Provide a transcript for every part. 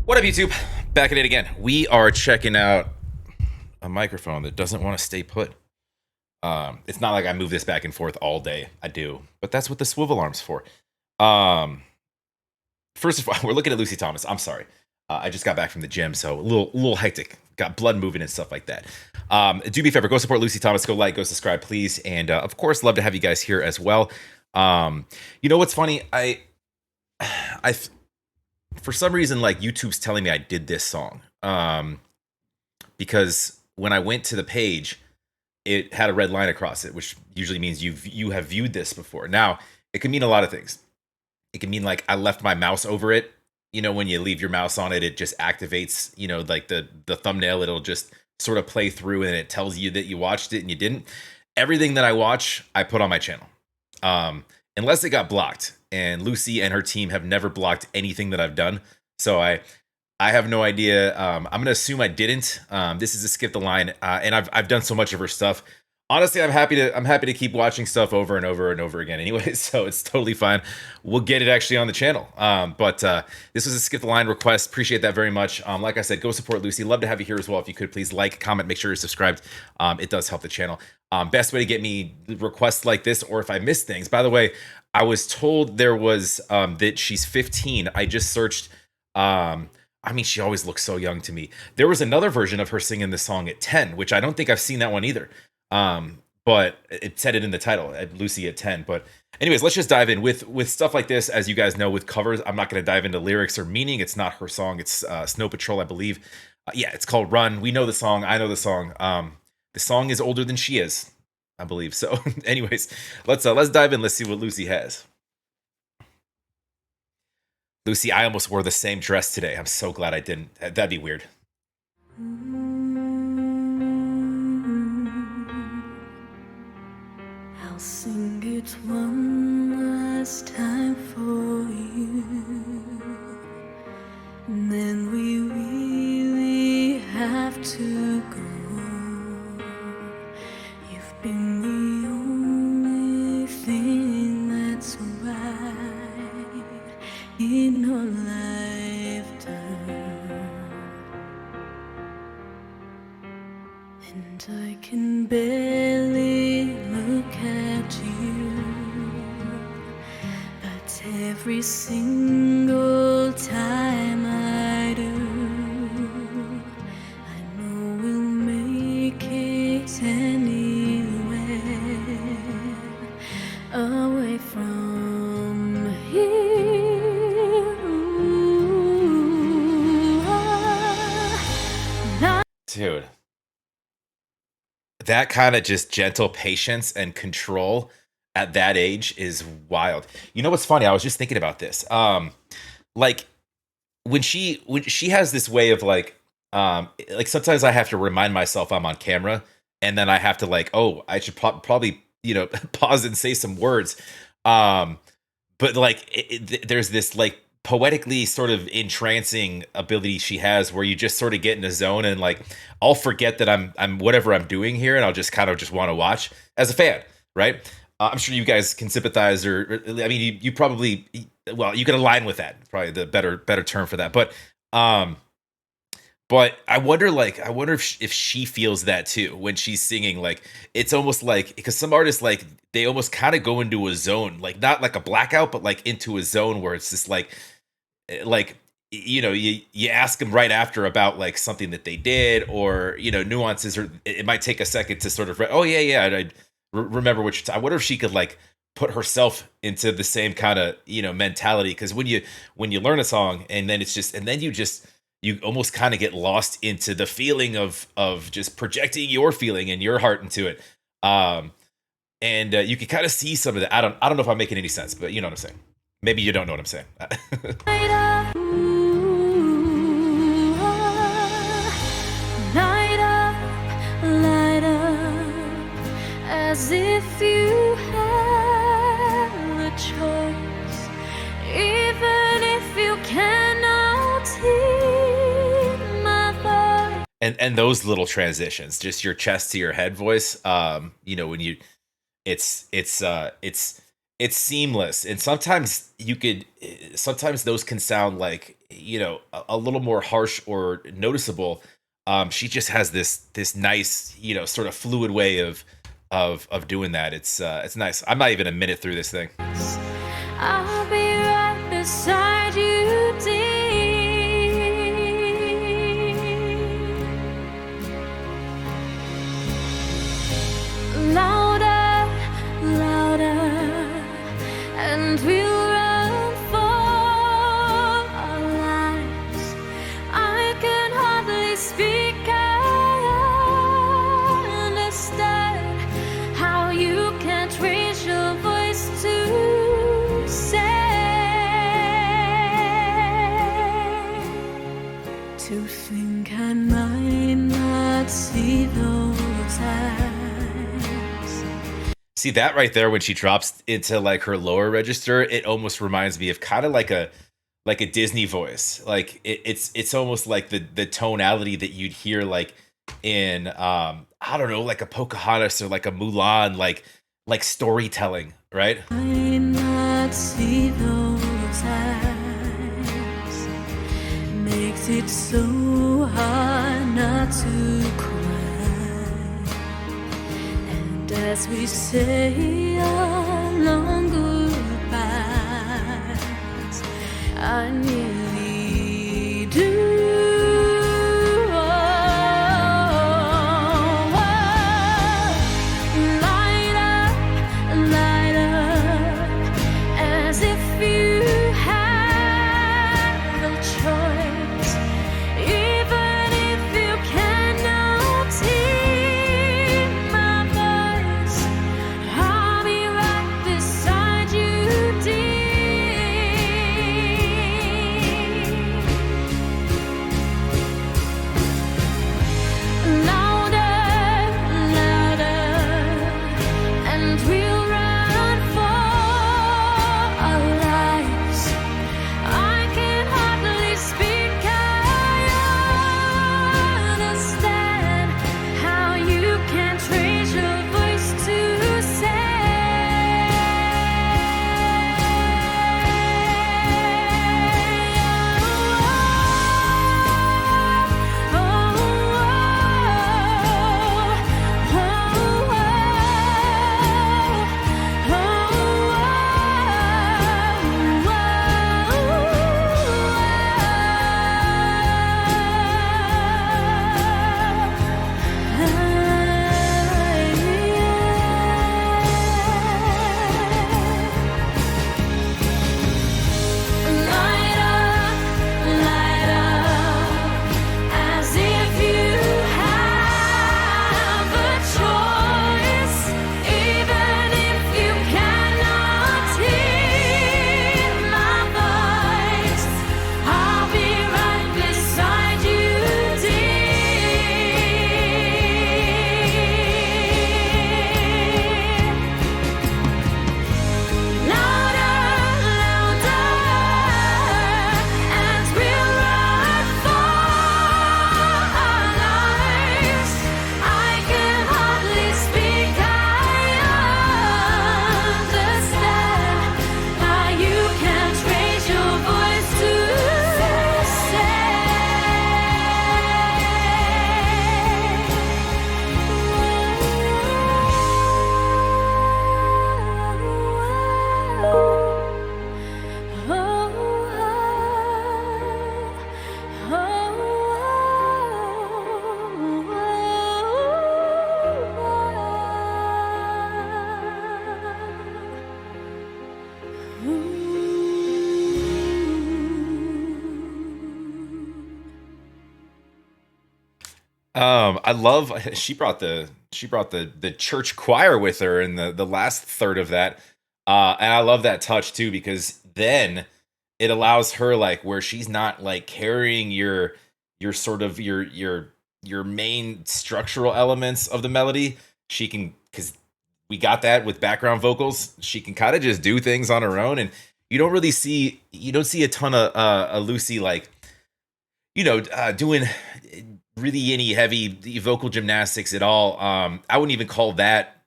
What up, YouTube? Back at it again. We are checking out a microphone that doesn't want to stay put. It's not like I move this back and forth all day. I do, but that's what the swivel arm's for. Um, First of all, we're looking at LucyThomas. I'm sorry. I just got back from the gym, so a little hectic. Got blood moving and stuff like that. Do me a favor, go support LucyThomas. Go like, go subscribe, please, and of course, love to have you guys here as well. You know what's funny? I for some reason, like, YouTube's telling me I did this song. Because when I went to the page, it had a red line across it, which usually means you have viewed this before. Now, it can mean a lot of things. It can mean like I left my mouse over it. You know, when you leave your mouse on it, it just activates, you know, like the thumbnail, it'll just sort of play through and it tells you that you watched it and you didn't. Everything that I watch, I put on my channel. Unless it got blocked. And Lucy and her team have never blocked anything that I've done. So I have no idea. I'm gonna assume I didn't. This is a skip the line, and I've done so much of her stuff. Honestly, I'm happy to keep watching stuff over and over and over again. Anyway, so it's totally fine. We'll get it actually on the channel. But this was a skip the line request. Appreciate that very much. Like I said, go support Lucy. Love to have you here as well. If you could please like, comment, make sure you're subscribed. It does help the channel. Best way to get me requests like this, or if I miss things. By the way, I was told there was that she's 15. I just searched. I mean, she always looks so young to me. There was another version of her singing this song at 10, which I don't think I've seen that one either. But it said it in the title, Lucy at 10. But anyways, let's just dive in with stuff like this. As you guys know, with covers, I'm not going to dive into lyrics or meaning. It's not her song. It's Snow Patrol, I believe. Yeah, it's called Run. We know the song. I know the song. The song is older than she is, I believe. So anyways, let's dive in. Let's see what Lucy has. Lucy, I almost wore the same dress today. I'm so glad I didn't. That'd be weird. I'll sing it one last time for you, and then we really have to go. You've been the only thing that's right in your lifetime, and I can barely look at you, but every single time I do, I know we'll make it anywhere away from here. Dude, that kind of just gentle patience and control at that age is wild. You know what's funny? I was just thinking about this. Like when she has this way of like sometimes I have to remind myself I'm on camera, and then I have to like, oh, I should probably, you know, pause and say some words. But like there's this like poetically sort of entrancing ability she has where you just sort of get in a zone, and like I'll forget that I'm whatever I'm doing here, and I'll just kind of just want to watch as a fan, right? I'm sure you guys can sympathize, or I mean, you probably, well, you can align with that, probably the better term for that. But I wonder if she feels that too when she's singing. Like it's almost like, because some artists, like, they almost kind of go into a zone, like not like a blackout, but like into a zone where it's just like you know, you ask them right after about like something that they did, or, you know, nuances, or it might take a second to sort of oh yeah I remember what I wonder if she could like put herself into the same kind of, you know, mentality, because when you learn a song and then it's just, and then you almost kind of get lost into the feeling of just projecting your feeling and your heart into it. And you can kind of see some of that. I don't know if I'm making any sense, but you know what I'm saying. Maybe you don't know what I'm saying. Light up, as if you had a choice, even if you cannot hear my voice. And those little transitions, just your chest to your head voice, you know, when you, it's seamless. And sometimes sometimes those can sound like a little more harsh or noticeable. She just has this nice, sort of fluid way of doing that. It's nice. I'm not even a minute through this thing. I'll be right beside you, dear. Louder, louder, and we'll run for our lives. I can hardly speak. I understand how you can't raise your voice to say. To think I might not see those eyes. See that right there when she drops into like her lower register, it almost reminds me of kind of like a Disney voice. Like it's almost like the tonality that you'd hear like in I don't know, like a Pocahontas or like a Mulan, like storytelling, right? I not see those eyes. Makes it so hard not to cry. And as we say our long goodbyes, I nearly do. Light up, light up, as if you had a choice. Even if you cannot hear my voice, I'll be right beside you, dear. Louder, louder, and we'll run for our lives. I can hardly speak. I understand how you can't raise your voice to light up, light up, as if you have a choice. Even if you cannot hear my voice, I'll be right beside you, dear. Louder, louder, and we'll run for our lives. I can hardly speak. I understand how you can't raise your voice to I love she brought the church choir with her in the last third of that. And I love that touch too, because then it allows her like where she's not like carrying your sort of your main structural elements of the melody. She can, because we got that with background vocals, she can kind of just do things on her own, and you don't see a ton of Lucy like doing really any heavy vocal gymnastics at all. I wouldn't even call that.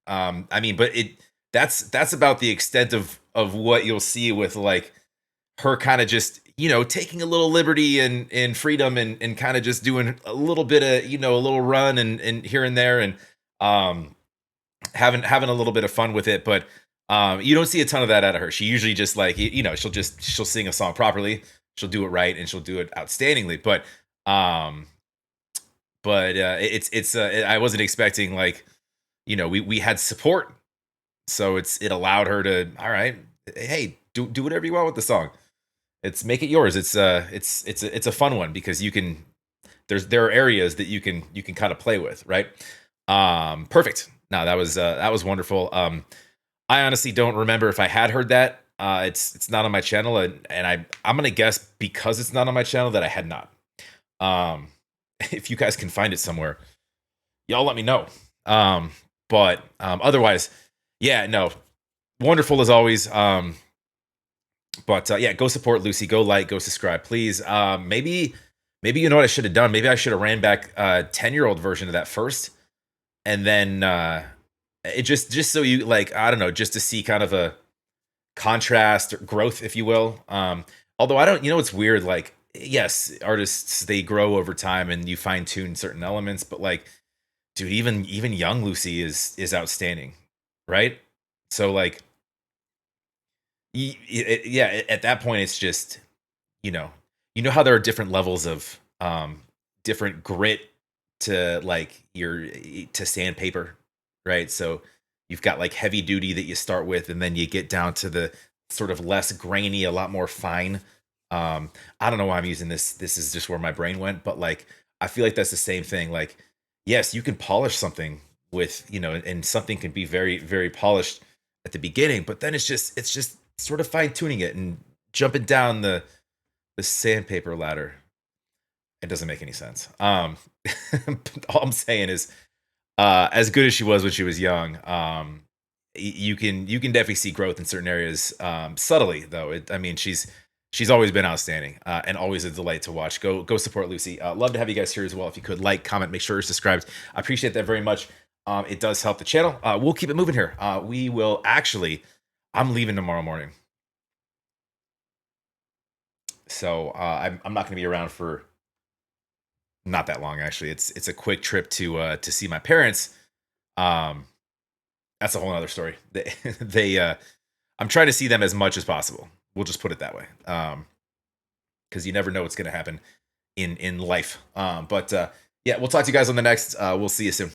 I mean, but that's about the extent of what you'll see with like her kind of just taking a little liberty and freedom and kind of just doing a little bit of, a little run and here and there and um having a little bit of fun with it. But you don't see a ton of that out of her. She usually just like, she'll sing a song properly, she'll do it right, and she'll do it outstandingly. Um but I wasn't expecting, like, we had support, so it allowed her to, all right, hey, do whatever you want with the song. It's make it yours. It's a fun one because there are areas that you can kind of play with, right? Perfect. No, that was wonderful. I honestly don't remember if I had heard that. It's not on my channel, and I'm gonna guess, because it's not on my channel, that I had not. Um, if you guys can find it somewhere, y'all let me know. But otherwise, yeah, no, wonderful as always. But yeah, go support Lucy. Go like, go subscribe, please. Maybe you know what I should have done. Maybe I should have ran back a 10-year-old version of that first, and then it just so you, like, I don't know, just to see kind of a contrast or growth, if you will. Although I don't, it's weird. Like, yes, artists, they grow over time and you fine tune certain elements, but like, dude, even young Lucy is outstanding, right? So like, yeah, at that point, it's just, you know, how there are different levels of different grit to, like, your to sandpaper, right? So you've got like heavy duty that you start with, and then you get down to the sort of less grainy, a lot more fine. I don't know why I'm using this. This is just where my brain went, but like, I feel like that's the same thing. Like, yes, you can polish something with, and something can be very, very polished at the beginning, but then it's just sort of fine tuning it and jumping down the sandpaper ladder. It doesn't make any sense. All I'm saying is, as good as she was when she was young, you can definitely see growth in certain areas, subtly though. I mean, she's always been outstanding, and always a delight to watch. Go support Lucy. Love to have you guys here as well. If you could like, comment, make sure you're subscribed. I appreciate that very much. It does help the channel. We'll keep it moving here. We will actually. I'm leaving tomorrow morning, so I'm not going to be around for not that long. Actually, it's a quick trip to see my parents. Um, that's a whole other story. I'm trying to see them as much as possible. We'll just put it that way. Because you never know what's going to happen in life. But yeah, we'll talk to you guys on the next. We'll see you soon.